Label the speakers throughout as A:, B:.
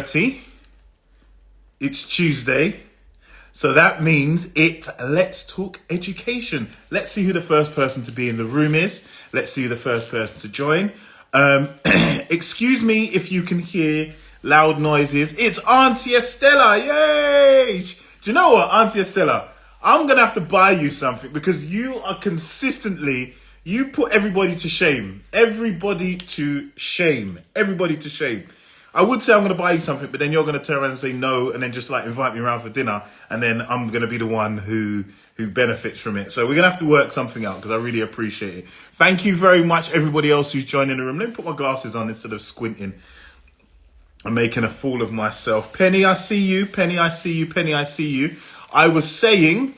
A: 9:30. It's Tuesday. So that means it's Let's Talk Education. Let's see who the first person to be in the room is. Let's see who the first person to join. Excuse me if you can hear loud noises. It's Auntie Estella. Yay! Do you know what, Auntie Estella? I'm going to have to buy you something because you are consistently, you put everybody to shame. Everybody to shame. Everybody to shame. I would say I'm going to buy you something, but then you're going to turn around and say no and then just like invite me around for dinner. And then I'm going to be the one who benefits from it. So we're going to have to work something out because I really appreciate it. Thank you very much, everybody else who's joining the room. Let me put my glasses on instead of squinting. I'm making a fool of myself. Penny, I see you. Penny, I see you. Penny, I see you. I was saying,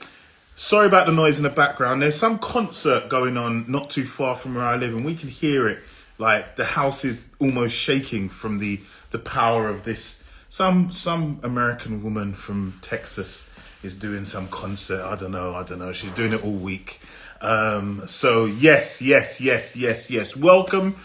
A: sorry about the noise in the background. There's some concert going on not too far from where I live and we can hear it. Like the house is almost shaking from the power of this. Some American woman from Texas is doing some concert. I don't know. She's doing it all week. So yes. Welcome.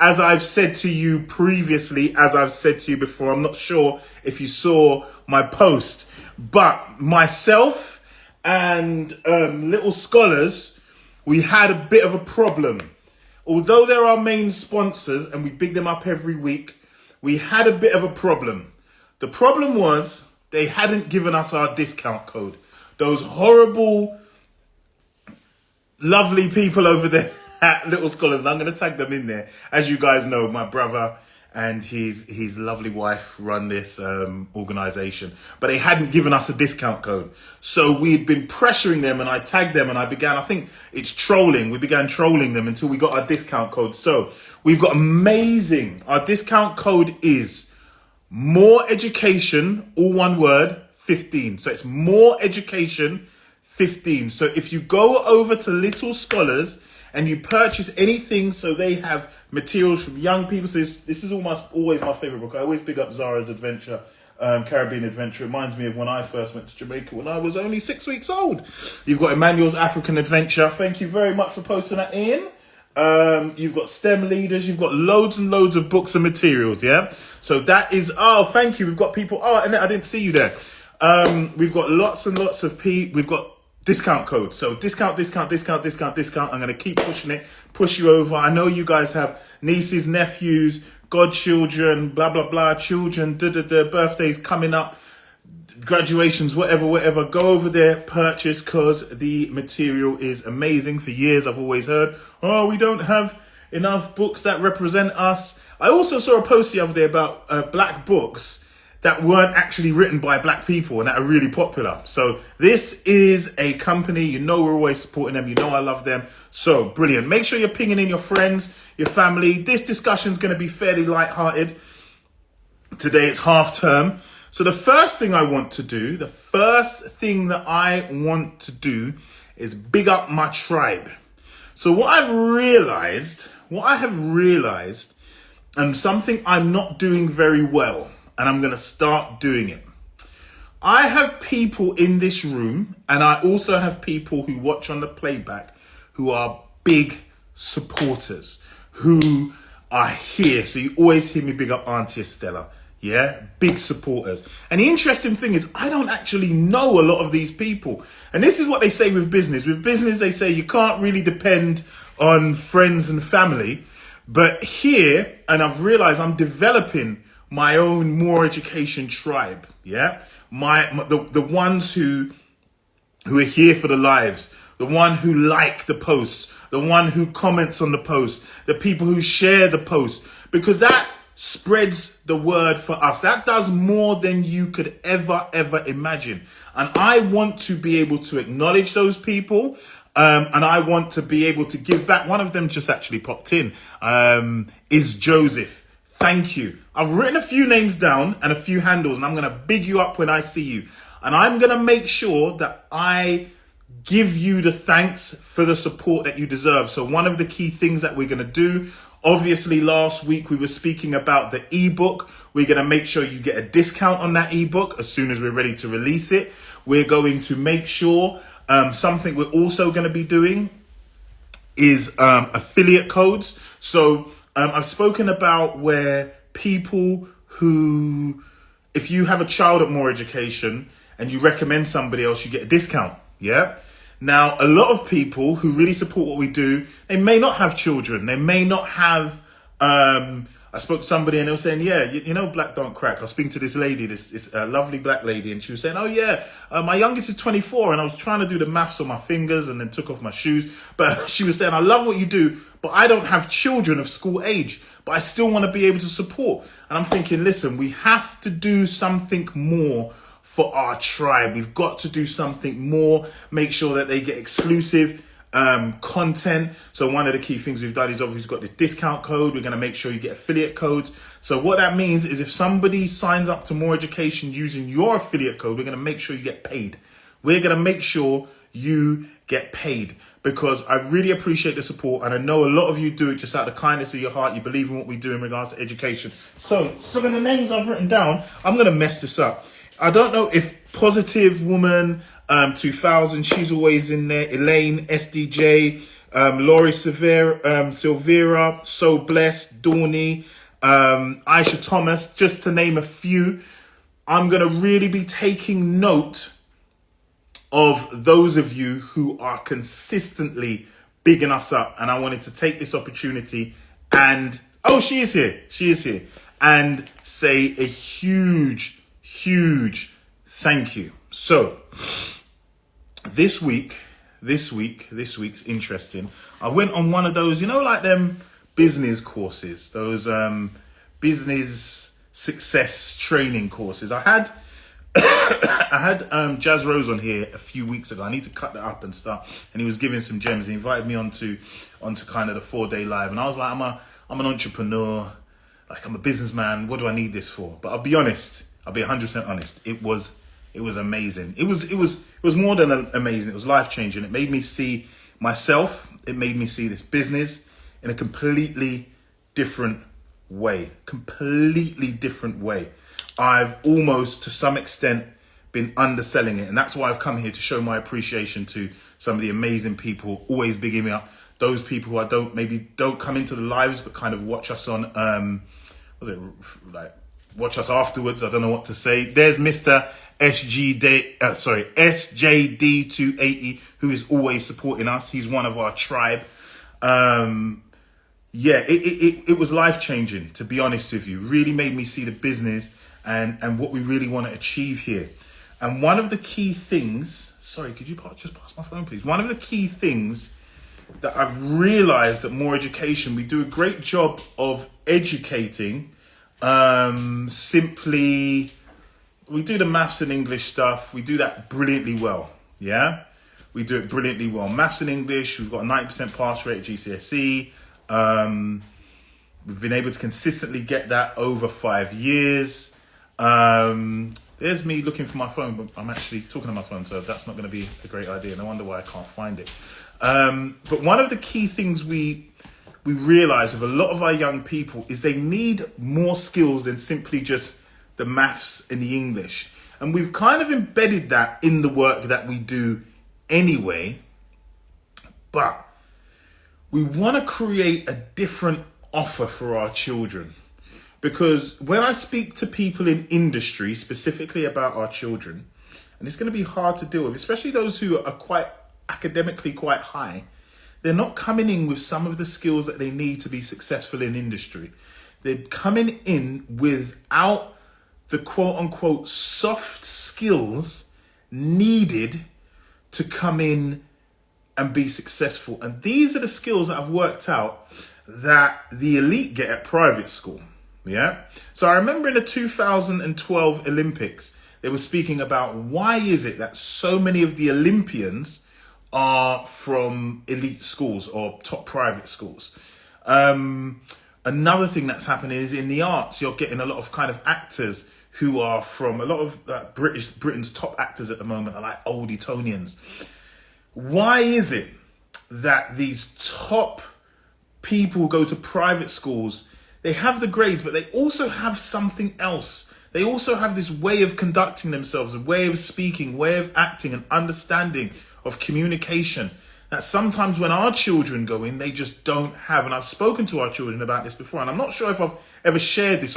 A: As I've said to you previously, as I've said to you before, I'm not sure if you saw my post, but myself and Little Scholars, we had a bit of a problem. Although they're our main sponsors and we big them up every week, we had a bit of a problem. The problem was they hadn't given us our discount code. Those horrible, lovely people over there at Little Scholars, and I'm going to tag them in there. As you guys know, my brother and his lovely wife run this organization, but they hadn't given us a discount code. So we'd been pressuring them and I tagged them and I think it's trolling. We began trolling them until we got our discount code. So we've got amazing. Our discount code is More Education, all one word, 15. So it's More Education 15. So if you go over to Little Scholars and you purchase anything, so they have materials from young people. So this is always my favorite book. I always big up Zara's Adventure, Caribbean Adventure. It reminds me of when I first went to Jamaica when I was only 6 weeks old. You've got Emmanuel's African Adventure. Thank you very much for posting that in. You've got STEM leaders. You've got loads and loads of books and materials. Yeah. So that is, thank you. We've got people. And I didn't see you there. We've got lots and lots of people. We've got discount code. So discount. I'm going to keep pushing it, push you over. I know you guys have nieces, nephews, godchildren, blah, blah, blah, children, birthdays coming up, graduations, whatever. Go over there, purchase, because the material is amazing. For years, I've always heard, we don't have enough books that represent us. I also saw a post the other day about black books that weren't actually written by black people and that are really popular. So this is a company, you know we're always supporting them, you know I love them. So brilliant. Make sure you're pinging in your friends, your family. This discussion is going to be fairly lighthearted. Today it's half term. So the first thing I want to do is big up my tribe. So what I have realized, and something I'm not doing very well, and I'm going to start doing it. I have people in this room, and I also have people who watch on the playback who are big supporters, who are here. So you always hear me big up Auntie Estella. Yeah, big supporters. And the interesting thing is I don't actually know a lot of these people. And this is what they say with business. With business, they say you can't really depend on friends and family. But here, and I've realized I'm developing my own More Education tribe, yeah? The ones who are here for the lives, the one who like the posts, the one who comments on the post, the people who share the post, because that spreads the word for us. That does more than you could ever imagine. And I want to be able to acknowledge those people, and I want to be able to give back. One of them just actually popped in, is Joseph. Thank you. I've written a few names down and a few handles, and I'm going to big you up when I see you. And I'm going to make sure that I give you the thanks for the support that you deserve. So one of the key things that we're going to do, obviously last week we were speaking about the ebook. We're going to make sure you get a discount on that ebook as soon as we're ready to release it. We're going to make sure something we're also going to be doing is affiliate codes. So I've spoken about where people who, if you have a child at More Education and you recommend somebody else, you get a discount. Yeah. Now, a lot of people who really support what we do, they may not have children. They may not have, I spoke to somebody and they were saying, yeah, you know, Black Don't Crack. I was speaking to this lady, this lovely black lady, and she was saying, oh yeah, my youngest is 24, and I was trying to do the maths on my fingers and then took off my shoes. But she was saying, I love what you do, but I don't have children of school age, but I still want to be able to support. And I'm thinking, listen, we have to do something more for our tribe. We've got to do something more, make sure that they get exclusive content. So one of the key things we've done is obviously got this discount code. We're going to make sure you get affiliate codes. So what that means is if somebody signs up to More Education using your affiliate code, we're going to make sure you get paid. We're going to make sure you get paid, because I really appreciate the support, and I know a lot of you do it just out of the kindness of your heart. You believe in what we do in regards to education. So some of the names I've written down, I'm going to mess this up. I don't know if Positive Woman 2000, she's always in there. Elaine, SDJ, Laurie Silvera, So Blessed, Dawny, Aisha Thomas, just to name a few. I'm going to really be taking note of those of you who are consistently bigging us up. And I wanted to take this opportunity and, oh, she is here, and say a huge thank you. So this week's interesting. I went on one of those, you know, like them business courses, those business success training courses. I had Jazz Rose on here a few weeks ago. I need to cut that up and stuff. And he was giving some gems. He invited me onto kind of the 4-day live, and I was like, I'm an entrepreneur, like I'm a businessman. What do I need this for? But I'll be honest. I'll be 100% honest. It was amazing. It was more than amazing. It was life-changing. It made me see myself. It made me see this business in a completely different way. I've almost, to some extent, been underselling it. And that's why I've come here to show my appreciation to some of the amazing people always bigging me up. Those people who don't come into the lives, but kind of watch us on, watch us afterwards. I don't know what to say. There's Mr. SJD280, who is always supporting us. He's one of our tribe. It was life-changing, to be honest with you. Really made me see the business and what we really want to achieve here. And one of the key things, sorry, could you just pass my phone, please? One of the key things that I've realized at More Education, we do a great job of educating. Simply, we do the maths and English stuff. We do that brilliantly well. Yeah, we do it brilliantly well. Maths and English, we've got a 90% pass rate at GCSE. We've been able to consistently get that over 5 years. There's me looking for my phone, but I'm actually talking on my phone, so that's not going to be a great idea. No wonder why I can't find it. But one of the key things we realize with a lot of our young people is they need more skills than simply just the maths and the English. And we've kind of embedded that in the work that we do anyway. But we want to create a different offer for our children. Because when I speak to people in industry, specifically about our children, and it's going to be hard to deal with, especially those who are quite academically quite high, they're not coming in with some of the skills that they need to be successful in industry. They're coming in without the quote unquote soft skills needed to come in and be successful. And these are the skills that I've worked out that the elite get at private school. Yeah. So I remember in the 2012 Olympics, they were speaking about why is it that so many of the Olympians are from elite schools or top private schools. Another thing that's happening is in the arts, you're getting a lot of kind of actors who are from a lot of Britain's top actors at the moment are like old Etonians. Why is it that these top people go to private schools? They have the grades, but they also have something else. They also have this way of conducting themselves, a way of speaking, way of acting and understanding of communication that sometimes when our children go in, they just don't have. And I've spoken to our children about this before, and I'm not sure if I've ever shared this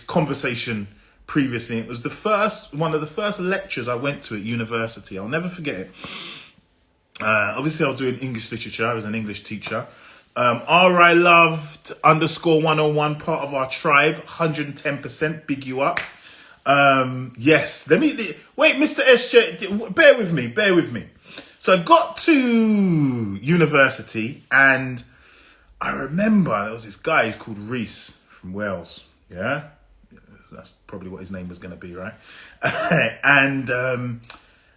A: conversation previously. It was one of the first lectures I went to at university. I'll never forget it. Obviously, I was doing English literature. I was an English teacher. I loved _101, part of our tribe, 110%. Big you up. Yes, wait, Mr. SJ, bear with me. So I got to university, and I remember there was this guy, he's called Reese from Wales. Yeah, that's probably what his name was going to be, right? And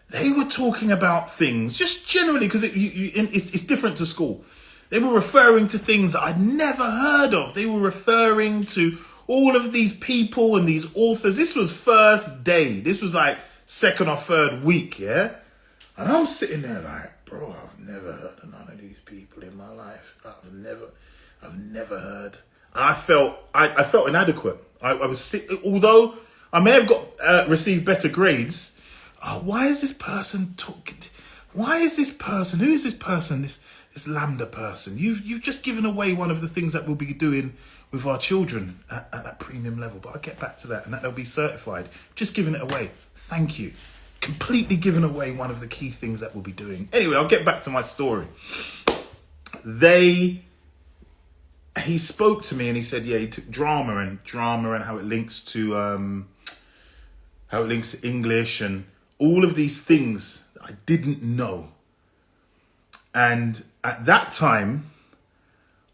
A: they were talking about things just generally, because it's different to school. They were referring to things that I'd never heard of. They were referring to all of these people and these authors. This was first day. This was like second or third week, yeah? And I'm sitting there like, bro, I've never heard of none of these people in my life. I've never heard. And I felt inadequate. I was sick, although I may have received better grades. Why is this person talking? Why is this person? Who is this person? This Lambda person. You've just given away one of the things that we'll be doing with our children at that premium level. But I'll get back to that, and that they'll be certified. Just giving it away. Thank you. Completely given away one of the key things that we'll be doing. Anyway, I'll get back to my story. He spoke to me and he said, yeah, he took drama and how it links to English and all of these things that I didn't know. And at that time,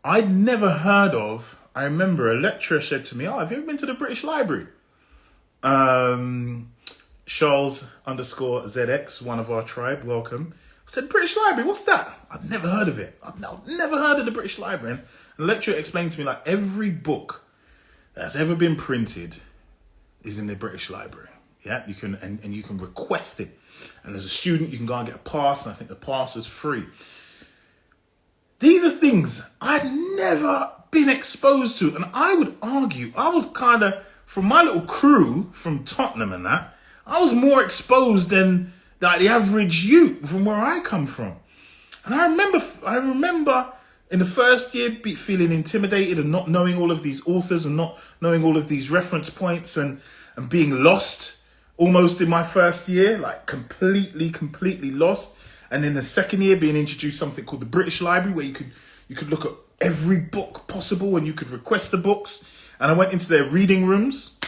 A: I'd never heard of. I remember a lecturer said to me, have you ever been to the British Library? Charles _ZX, one of our tribe, welcome. I said, British Library, what's that? I've never heard of it. I've never heard of the British Library. And the lecturer explained to me, like, every book that's ever been printed is in the British Library. Yeah, you can and you can request it. And as a student, you can go and get a pass, and I think the pass was free. These are things I'd never been exposed to. And I would argue, I was kind of, from my little crew from Tottenham and that, I was more exposed than like the average youth from where I come from. And I remember in the first year feeling intimidated and not knowing all of these authors and not knowing all of these reference points and being lost almost in my first year, like completely lost. And in the second year being introduced something called the British Library, where you could look at every book possible and you could request the books. And I went into their reading rooms.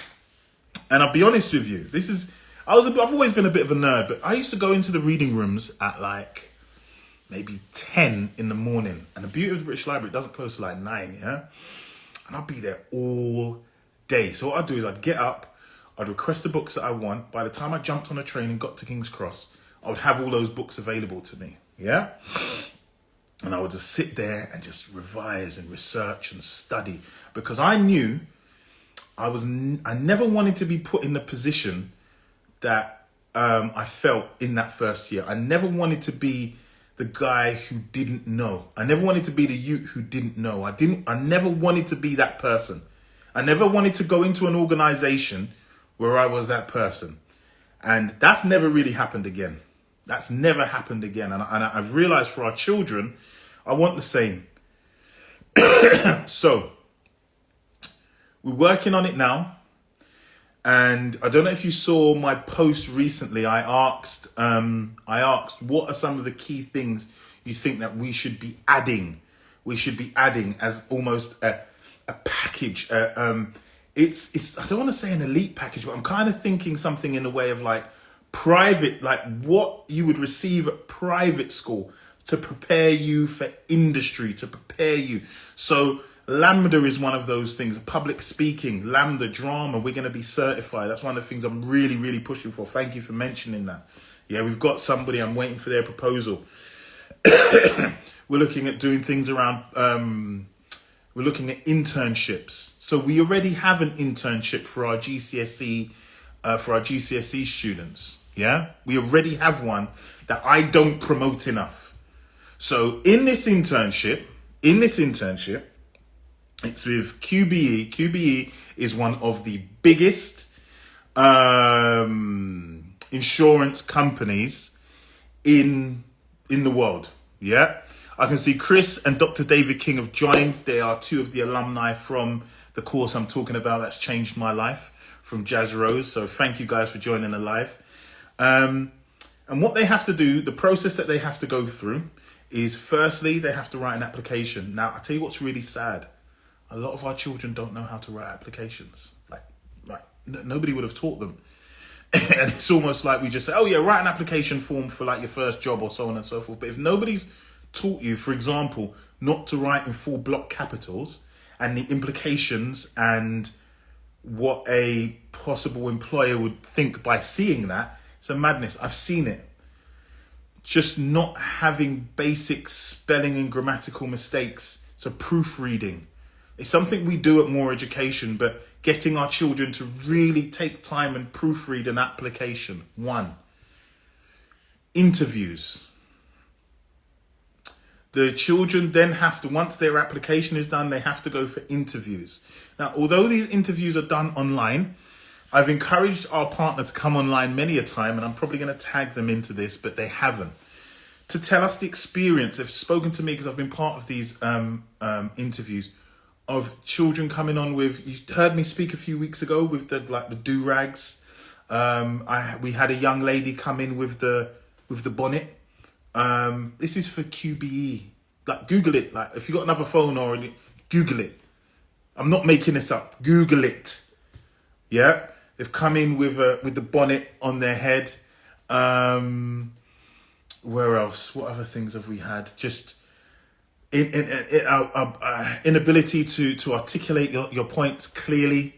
A: And I'll be honest with you, I've always been a bit of a nerd, but I used to go into the reading rooms at like maybe 10 in the morning. And the beauty of the British Library, it doesn't close till like 9, yeah? And I'd be there all day. So what I'd do is I'd get up, I'd request the books that I want. By the time I jumped on a train and got to King's Cross, I would have all those books available to me, yeah? And I would just sit there and just revise and research and study, because I knew I never wanted to be put in the position that I felt in that first year. I never wanted to be the guy who didn't know. I never wanted to be the youth who didn't know. I never wanted to be that person. I never wanted to go into an organization where I was that person. And that's never really happened again. That's never happened again. And I've realized for our children, I want the same. So we're working on it now. And I don't know if you saw my post recently. I asked what are some of the key things you think that we should be adding? We should be adding as almost a package. It's I don't want to say an elite package, but I'm kind of thinking something in the way of like private, like what you would receive at private school to prepare you for industry, to prepare you. So Lambda is one of those things. Public speaking, Lambda, drama, we're going to be certified. That's one of the things I'm really pushing for. Thank you for mentioning that. Yeah, we've got somebody, I'm waiting for their proposal. We're looking at doing things around, we're looking at internships. So we already have an internship for our GCSE students. Yeah, we already have one that I don't promote enough. So in this internship, it's with QBE. QBE is one of the biggest insurance companies in in the world. Yeah. I can see Chris and Dr. David King have joined. They are two of the alumni from the course I'm talking about that's changed my life, from Jazz Rose. So thank you guys for joining the live. And what they have to do, the process that they have to go through is, firstly, they have to write an application. Now, I tell you what's really sad. A lot of our children don't know how to write applications. Nobody would have taught them. And it's almost like we just say, oh yeah, write an application form for like your first job or so on and so forth. But if nobody's taught you, for example, not to write in full block capitals and the implications and what a possible employer would think by seeing that, it's a madness. I've seen it. Just not having basic spelling and grammatical mistakes. So proofreading. It's something we do at More Education, but getting our children to really take time and proofread an application. 1. Interviews. The children then have to, once their application is done, they have to go for interviews. Now, although these interviews are done online, I've encouraged our partner to come online many a time, and I'm probably going to tag them into this, but they haven't, to tell us the experience. They've spoken to me because I've been part of these interviews of children coming on with, you heard me speak a few weeks ago with the do-rags. We had a young lady come in with the bonnet. This is for QBE. Like, Google it. Like, if you got another phone or Google it. I'm not making this up. Google it. Yeah, they've come in with the bonnet on their head. Where else? What other things have we had? Just inability to articulate your points clearly.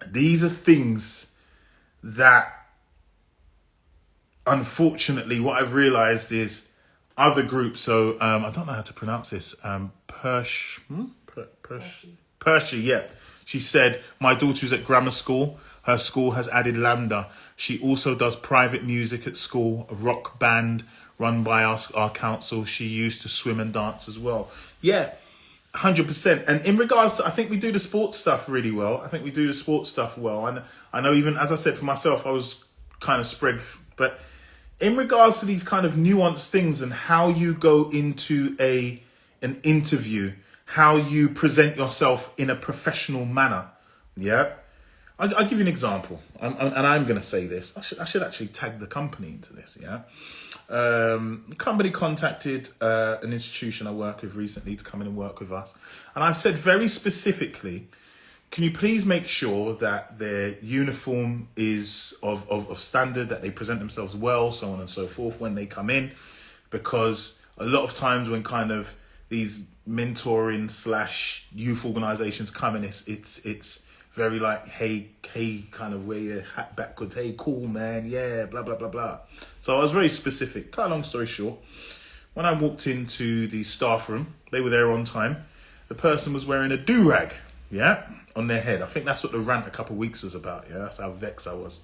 A: These are things that, unfortunately, what I've realized is other groups. So I don't know how to pronounce this. Persia, yeah. She said, my daughter's at grammar school. Her school has added Lambda. She also does private music at school, a rock band run by our council. She used to swim and dance as well. Yeah, 100%. And in regards to, I think we do the sports stuff really well. I think we do the sports stuff well. And I know, even as I said for myself, I was kind of spread. But in regards to these kind of nuanced things and how you go into an interview, how you present yourself in a professional manner, yeah. I'll give you an example, and I'm going to say this. I should actually tag the company into this, yeah. Company contacted an institution I work with recently to come in and work with us. And I've said very specifically, can you please make sure that their uniform is of standard, that they present themselves well, so on and so forth when they come in? Because a lot of times when kind of these mentoring / youth organizations come in, it's very like, hey, kind of wear your hat backwards. Hey, cool, man. Yeah, blah, blah, blah, blah. So I was very specific. Cut a long story short, when I walked into the staff room, they were there on time. The person was wearing a do-rag, yeah, on their head. I think that's what the rant a couple of weeks was about. Yeah, that's how vexed I was.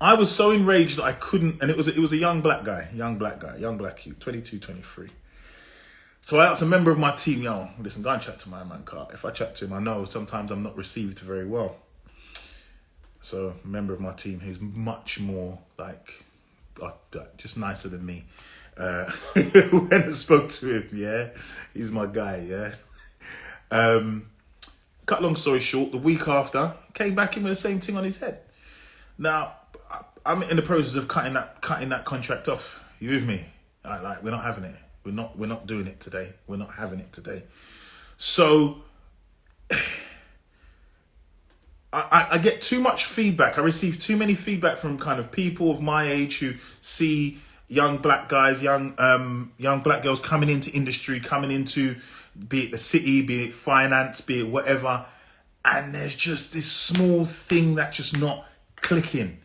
A: I was so enraged that I couldn't, and it was a young black youth, 22, 23. So I asked a member of my team, yo, listen, go and chat to my man, Car. If I chat to him, I know sometimes I'm not received very well. So a member of my team who's much more just nicer than me, went and spoke to him, yeah. He's my guy, yeah. Cut long story short, the week after, came back in with the same thing on his head. Now, I'm in the process of cutting that contract off. You with me? We're not having it. We're not doing it today. We're not having it today. So I get too much feedback. I receive too many feedback from kind of people of my age who see young black guys, young black girls coming into industry, coming into, be it the city, be it finance, be it whatever. And there's just this small thing that's just not clicking.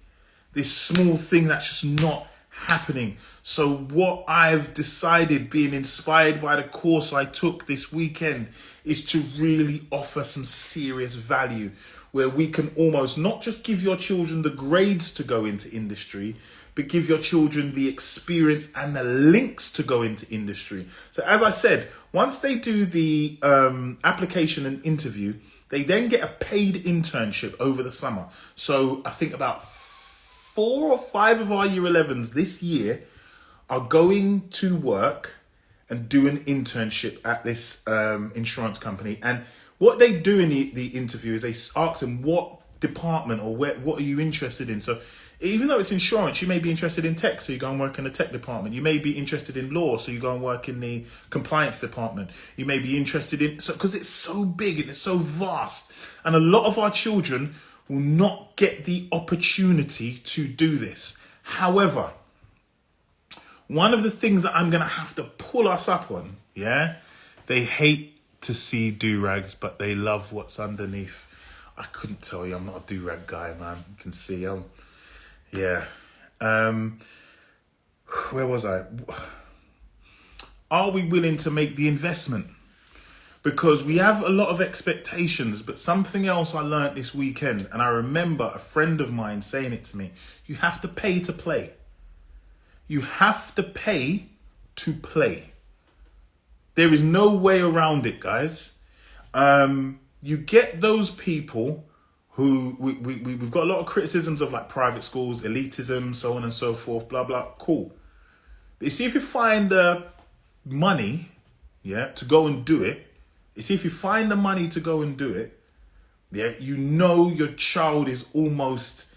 A: This small thing that's just not happening. So what I've decided, being inspired by the course I took this weekend, is to really offer some serious value where we can almost not just give your children the grades to go into industry, but give your children the experience and the links to go into industry. So as I said, once they do the application and interview, they then get a paid internship over the summer. So I think about 4 or 5 of our year 11s this year are going to work and do an internship at this insurance company. And what they do in the interview is they ask them what department or what are you interested in. So even though it's insurance, you may be interested in tech, so you go and work in the tech department. You may be interested in law, so you go and work in the compliance department. You may be interested in, so because it's so big and it's so vast, and a lot of our children will not get the opportunity to do this. However, one of the things that I'm going to have to pull us up on, they hate to see do-rags, but they love what's underneath. I couldn't tell you, I'm not a do-rag guy, man. You can see, where was I? Are we willing to make the investment? Because we have a lot of expectations, but something else I learned this weekend, and I remember a friend of mine saying it to me, you have to pay to play. You have to pay to play. There is no way around it, guys. You get those people who we've got a lot of criticisms of, like private schools, elitism, so on and so forth, blah, blah. Cool. But you see, if you find the money, to go and do it, you know your child is almost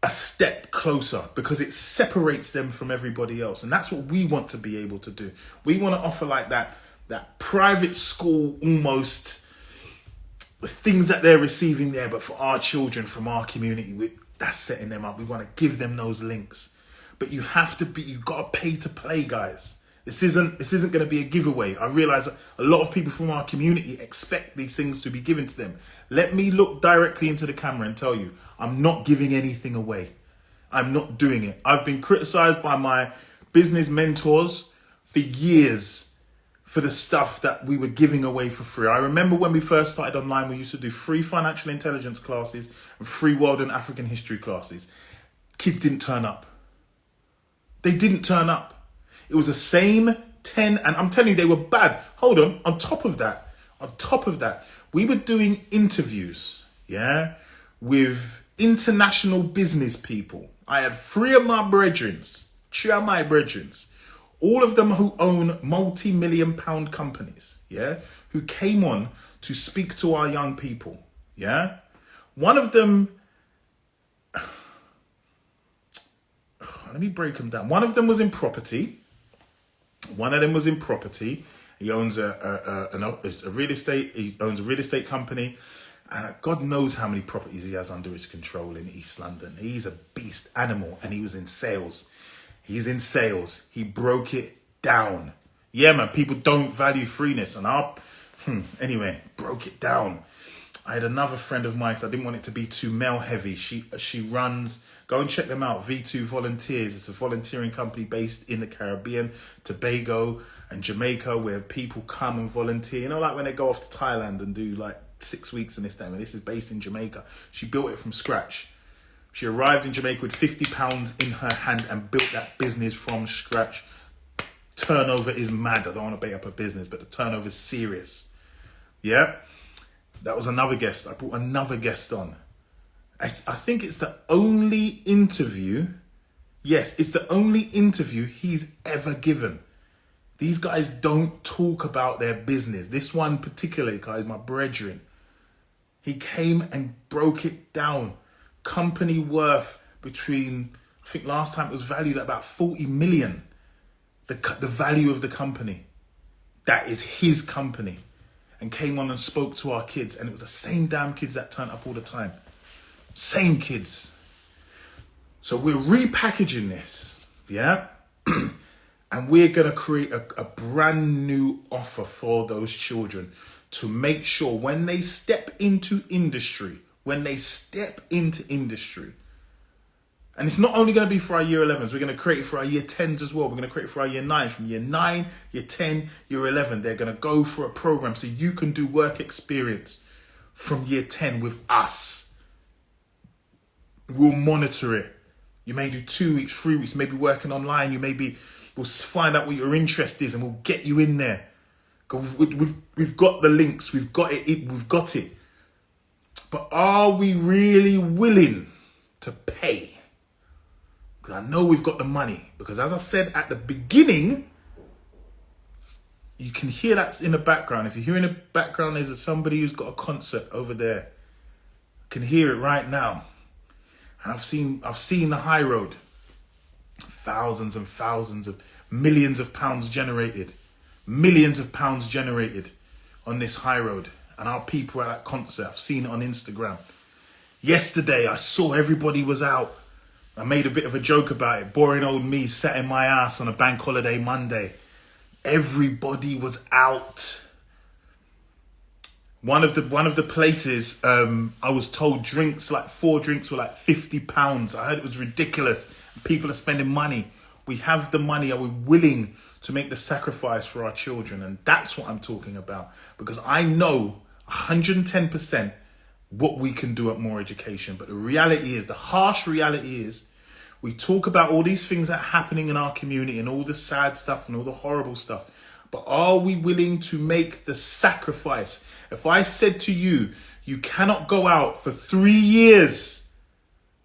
A: a step closer because it separates them from everybody else. And that's what we want to be able to do. We want to offer like that private school almost, the things that they're receiving there, but for our children from our community, that's setting them up. We want to give them those links. But you've got to pay to play, guys. This isn't going to be a giveaway. I realize a lot of people from our community expect these things to be given to them. Let me look directly into the camera and tell you, I'm not giving anything away. I'm not doing it. I've been criticized by my business mentors for years for the stuff that we were giving away for free. I remember when we first started online, we used to do free financial intelligence classes and free world and African history classes. Kids didn't turn up. They didn't turn up. It was the same 10, and I'm telling you, they were bad. Hold on, on top of that, we were doing interviews, with international business people. I had 3 of my brethrens, all of them who own multi-million pound companies, who came on to speak to our young people, One of them, let me break them down. One of them was in property. He owns a real estate. He owns a real estate company, and God knows how many properties he has under his control in East London. He's a beast animal, and he was in sales. He's in sales. He broke it down. Yeah, man. People don't value freeness, and anyway, broke it down. I had another friend of mine, because I didn't want it to be too male heavy. She runs. Go and check them out. V2 Volunteers. It's a volunteering company based in the Caribbean, Tobago and Jamaica, where people come and volunteer. You know, like when they go off to Thailand and do like 6 weeks in this time. And this is based in Jamaica. She built it from scratch. She arrived in Jamaica with £50 in her hand and built that business from scratch. Turnover is mad. I don't want to bait up her business, but the turnover is serious. Yeah? That was another guest. I brought another guest on. I think it's the only interview. Yes, it's the only interview he's ever given. These guys don't talk about their business. This one particularly, guys, my brethren. He came and broke it down. Company worth between, I think last time it was valued at about 40 million. The value of the company. That is his company. And came on and spoke to our kids. And it was the same damn kids that turned up all the time. Same kids. So we're repackaging this, and we're going to create a brand new offer for those children to make sure when they step into industry, and it's not only going to be for our year 11s, we're going to create it for our year 10s as well. We're going to create it for our year 9s. From year 9, year 10, year 11, they're going to go for a program so you can do work experience from year 10 with us. We'll monitor it. You may do 2 weeks, 3 weeks, maybe working online. We'll find out what your interest is and we'll get you in there. We've got the links. We've got it. But are we really willing to pay? because I know we've got the money. Because as I said at the beginning, you can hear that in the background. If you hear in the background, there's somebody who's got a concert over there. I can hear it right now. And I've seen the high road. Thousands and thousands of millions of pounds generated. Millions of pounds generated on this high road. And our people at that concert, I've seen it on Instagram. Yesterday, I saw everybody was out. I made a bit of a joke about it. Boring old me sat in my ass on a bank holiday Monday. Everybody was out. One of the places, I was told like 4 drinks were like £50. I heard it was ridiculous. People are spending money. We have the money. Are we willing to make the sacrifice for our children? And that's what I'm talking about. Because I know 110% what we can do at More Education. But the reality is, the harsh reality is, we talk about all these things that are happening in our community and all the sad stuff and all the horrible stuff. But are we willing to make the sacrifice? If I said to you, you cannot go out for 3 years.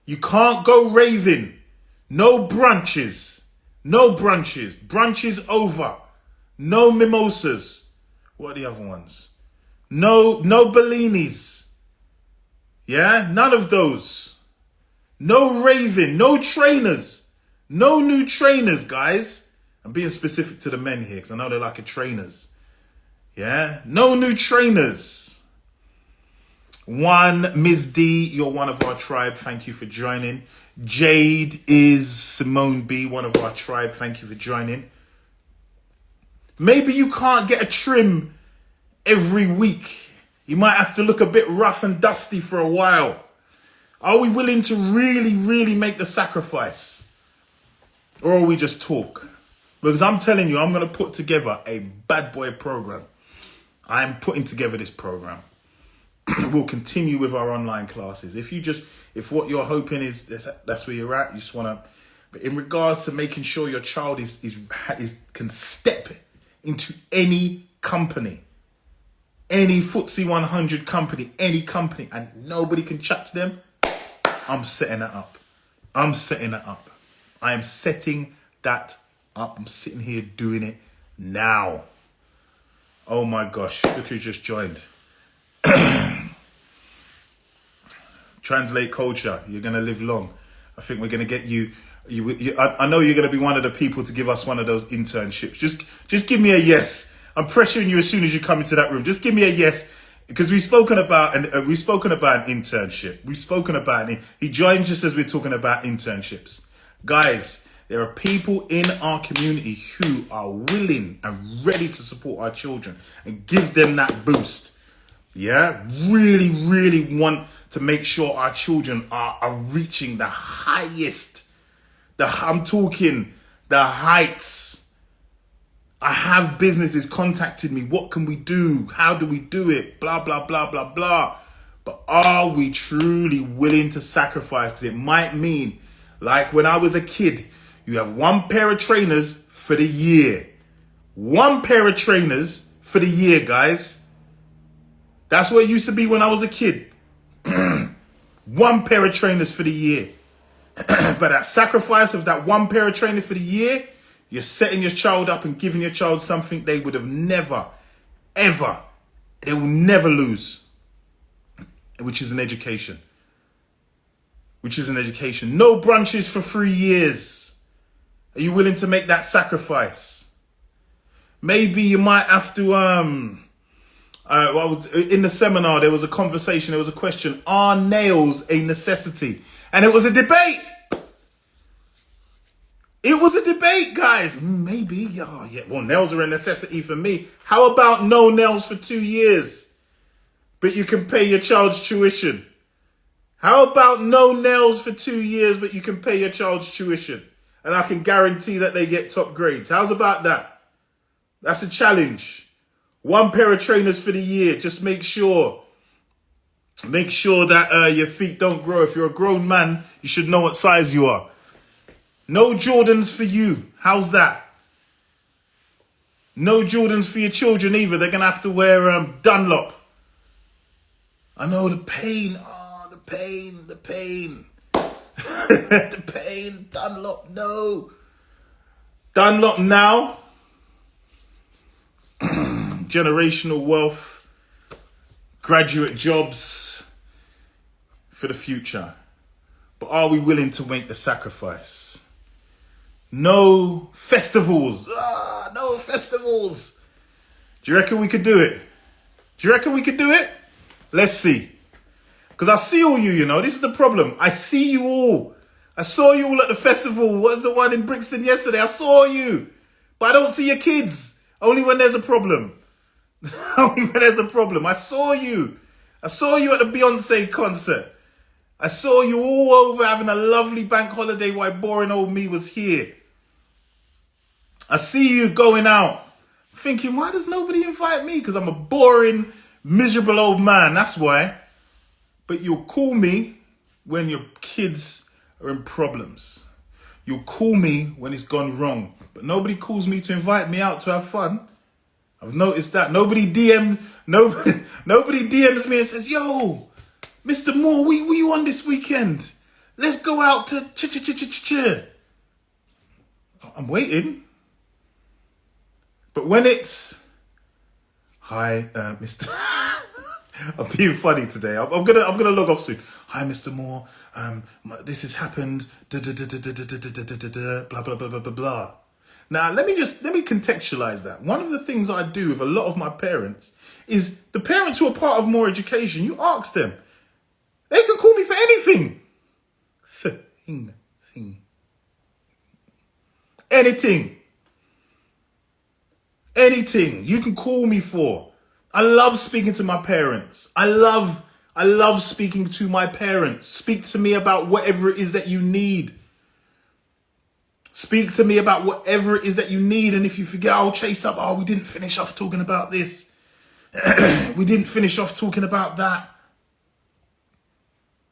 A: You can't go raving. No brunches. No brunches. Brunches over. No mimosas. What are the other ones? No Bellinis. Yeah? None of those. No raving. No trainers. No new trainers, guys. I'm being specific to the men here because I know they're like trainers. Yeah? No new trainers. One, Ms. D, you're one of our tribe. Thank you for joining. Jade is Simone B, one of our tribe. Thank you for joining. Maybe you can't get a trim every week. You might have to look a bit rough and dusty for a while. Are we willing to really, really make the sacrifice? Or are we just talk? Because I'm telling you, I'm going to put together a bad boy program. I'm putting together this program. We'll continue with our online classes. If what you're hoping is that's where you're at, you just want to. But in regards to making sure your child can step into any company, any FTSE 100 company, any company, and nobody can chat to them, I'm setting that up. I am setting that up. I'm sitting here doing it now. Oh my gosh, look who just joined. Translate culture. You're going to live long. I think we're going to get you. I know you're going to be one of the people to give us one of those internships. Just give me a yes. I'm pressuring you as soon as you come into that room. Just give me a yes. Because we've spoken about an internship. We've spoken about it. He joined just as we're talking about internships. Guys, there are people in our community who are willing and ready to support our children and give them that boost. Yeah, really, really want to make sure our children are reaching the highest. I'm talking the heights. I have businesses contacted me. What can we do? How do we do it? Blah, blah, blah, blah, blah. But are we truly willing to sacrifice? Because it might mean, like when I was a kid, you have one pair of trainers for the year. One pair of trainers for the year, guys. That's what it used to be when I was a kid. One pair of trainers for the year. But that sacrifice of that one pair of trainers for the year, you're setting your child up and giving your child something they would have never, ever, they will never lose. Which is an education. No brunches for 3 years. Are you willing to make that sacrifice? Maybe you might have to, I was in the seminar, there was a conversation, there was a question, are nails a necessity? And it was a debate. It was a debate, guys. Maybe, oh, yeah, well, nails are a necessity for me. How about no nails for 2 years, but you can pay your child's tuition? How about no nails for 2 years, but you can pay your child's tuition? And I can guarantee that they get top grades. How's about that? That's a challenge. One pair of trainers for the year. Just make sure that your feet don't grow. If you're a grown man, you should know what size you are. No Jordans for you. How's that? No Jordans for your children either. They're going to have to wear Dunlop. I know the pain. Oh, the pain. The pain, Dunlop, no. Dunlop now. Generational wealth, graduate jobs for the future. But are we willing to make the sacrifice? No festivals. No festivals. Do you reckon we could do it? Do you reckon we could do it? Let's see. Because I see all you, you know. This is the problem. I see you all. I saw you all at the festival. What was the one in Brixton yesterday? I saw you. But I don't see your kids. Only when there's a problem. Only when there's a problem. I saw you. I saw you at the Beyonce concert. I saw you all over having a lovely bank holiday while boring old me was here. I see you going out. Thinking, why does nobody invite me? Because I'm a boring, miserable old man. That's why. But you'll call me when your kids are in problems. You'll call me when it's gone wrong. But nobody calls me to invite me out to have fun. I've noticed that. Nobody DMs me and says, yo, Mr. Moore, what you on this weekend? Let's go out to ch-ch-ch-ch-ch. I'm waiting. But when it's, hi, Mr. I'm being funny today. I'm gonna log off soon. Hi, Mr. Moore. This has happened. Blah blah blah blah blah blah. Now let me contextualize that. One of the things I do with a lot of my parents is the parents who are part of More Education. You ask them, they can call me for anything. Anything you can call me for. I love speaking to my parents. I love speaking to my parents. Speak to me about whatever it is that you need. Speak to me about whatever it is that you need. And if you forget, I'll chase up. Oh, we didn't finish off talking about this. We didn't finish off talking about that.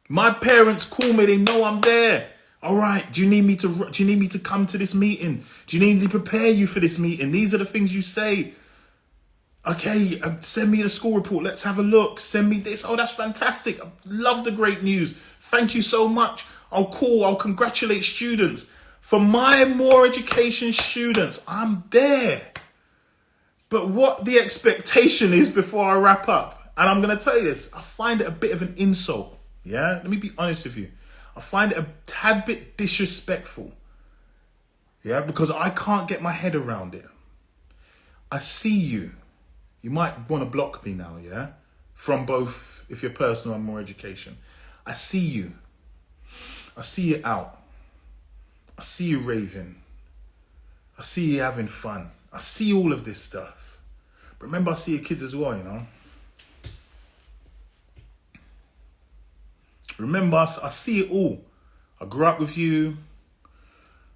A: My parents call me. They know I'm there. All right. Do you need me to come to this meeting? Do you need me to prepare you for this meeting? These are the things you say. Okay, send me the school report. Let's have a look. Send me this. Oh, that's fantastic. I love the great news. Thank you so much. I'll call. I'll congratulate students. For my More Education students, I'm there. But what the expectation is before I wrap up, and I'm going to tell you this, I find it a bit of an insult. Yeah, let me be honest with you. I find it a tad bit disrespectful. Yeah, because I can't get my head around it. I see you. You might want to block me now, yeah? From both, if you're personal and More Education. I see you. I see you out. I see you raving. I see you having fun. I see all of this stuff. But remember, I see your kids as well, you know? Remember, I see it all. I grew up with you.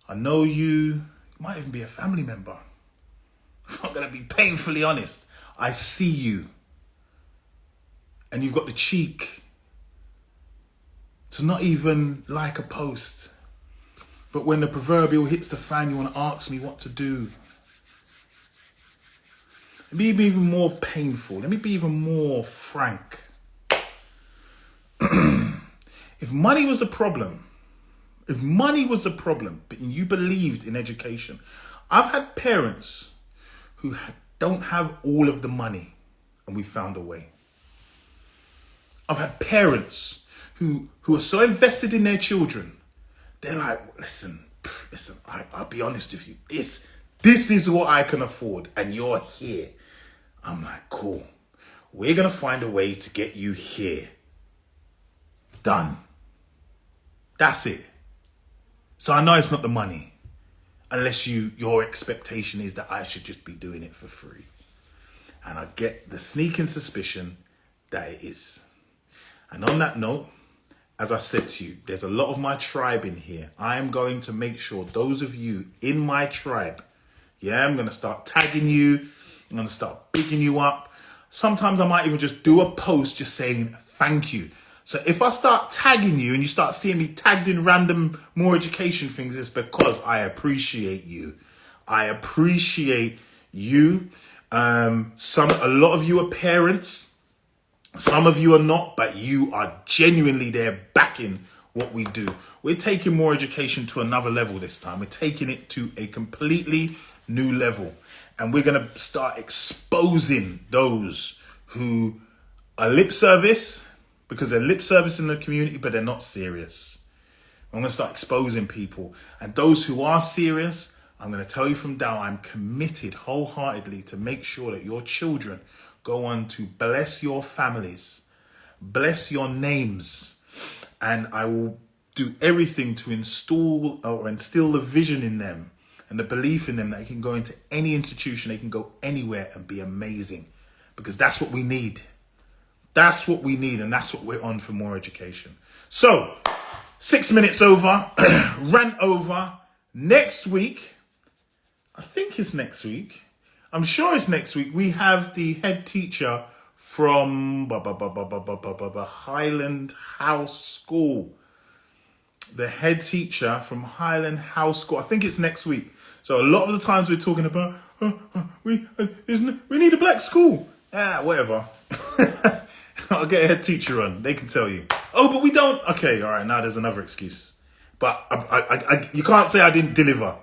A: I know you. You might even be a family member. I'm not going to be painfully honest. I see you. And you've got the cheek to not even like a post. But when the proverbial hits the fan, you want to ask me what to do. Let me be even more painful. Let me be even more frank. If money was the problem, but you believed in education, I've had parents who don't have all of the money, and we found a way. I've had parents who are so invested in their children, they're like, listen, I'll be honest with you. This is what I can afford, and you're here. I'm like, cool. We're going to find a way to get you here. Done. That's it. So I know it's not the money. Unless your expectation is that I should just be doing it for free. And I get the sneaking suspicion that it is. And on that note, as I said to you, there's a lot of my tribe in here. I am going to make sure those of you in my tribe, yeah, I'm going to start tagging you. I'm going to start picking you up. Sometimes I might even just do a post just saying thank you. So if I start tagging you and you start seeing me tagged in random More Education things, it's because I appreciate you. I appreciate you. A lot of you are parents. Some of you are not, but you are genuinely there backing what we do. We're taking More Education to another level this time. We're taking it to a completely new level. And we're going to start exposing those who are lip service, because they're lip service in the community, but they're not serious. I'm going to start exposing people. And those who are serious, I'm going to tell you from now, I'm committed wholeheartedly to make sure that your children go on to bless your families, bless your names. And I will do everything to instill the vision in them and the belief in them that they can go into any institution, they can go anywhere and be amazing. Because that's what we need. That's what we need, and that's what we're on for More Education. So, 6 minutes over, rant over. Next week, I think it's next week. I'm sure it's next week. We have the head teacher from Highland House School. The head teacher from Highland House School. I think it's next week. So a lot of the times we're talking about, we need a black school. Whatever. I'll get a head teacher on. They can tell you. Oh, but we don't. Okay, all right. Now there's another excuse. But you can't say I didn't deliver.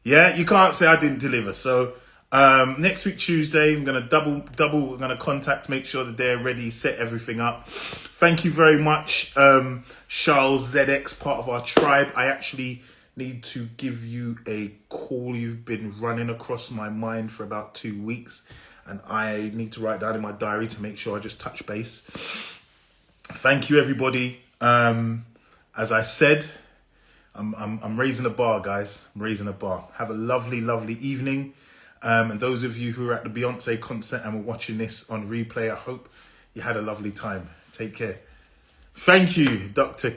A: Yeah, you can't say I didn't deliver. So next week, Tuesday, I'm going to double, we're going to contact, make sure that they're ready, set everything up. Thank you very much, Charles ZX, part of our tribe. I actually need to give you a call. You've been running across my mind for about 2 weeks, and I need to write down in my diary to make sure I just touch base. Thank you, everybody. As I said, I'm raising a bar, guys. I'm raising a bar. Have a lovely, lovely evening. And those of you who are at the Beyonce concert and were watching this on replay, I hope you had a lovely time. Take care. Thank you, Dr.